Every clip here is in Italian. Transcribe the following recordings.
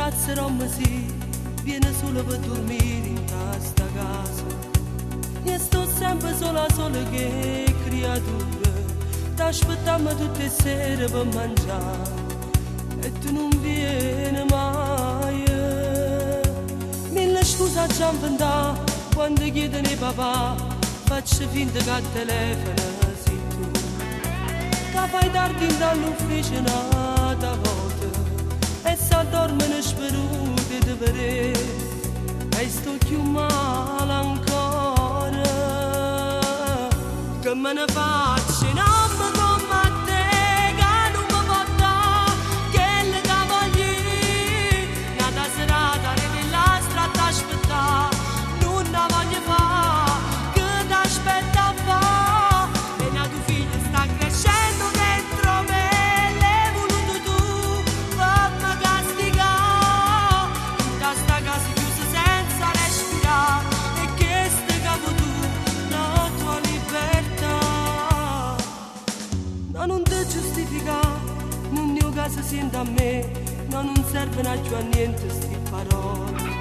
piazzerò sì, viene solo per dormire in questa casa. Io sto sempre sola che creatura, t'aspettiamo tutte le sere per mangiare e tu non vieni mai. Mille scuse a già inventare quando chiedono i papà, faccio finta che al telefono sei tu, che fai tardi dall'ufficio un'altra volta e s'addormano sperute di vedere e sto più male ancora. Che me ne faccio in amma come te, che non mi può dare quelle che voglio. Nata serata nella strada aspettare, non la voglio fare, che t'aspetta a fare. E nato figlio sta crescendo dentro me, l'hai voluto tu per me castigare. Da sta casa chiusa senza respirare, e che stai capo tu, la tua libertà. Ma non ti giustifica, non io casa sente a me, ma non servono più a niente sti parole.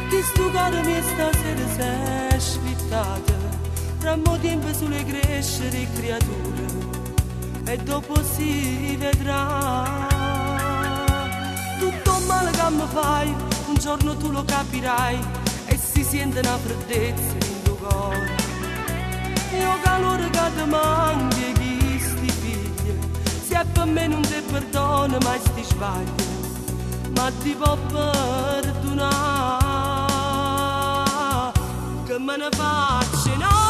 Che sto cuore mio stasera si è sfittato, tra mo tempo sulle crescere creature e dopo si vedrà. Tutto male che mi fai, un giorno tu lo capirai e si sente una freddezza in tuo cuore. E ho calore che ti manchi chi sti figli, se per me non ti perdono mai sti sbagli, ma ti può perdonare. Che me ne faccio no?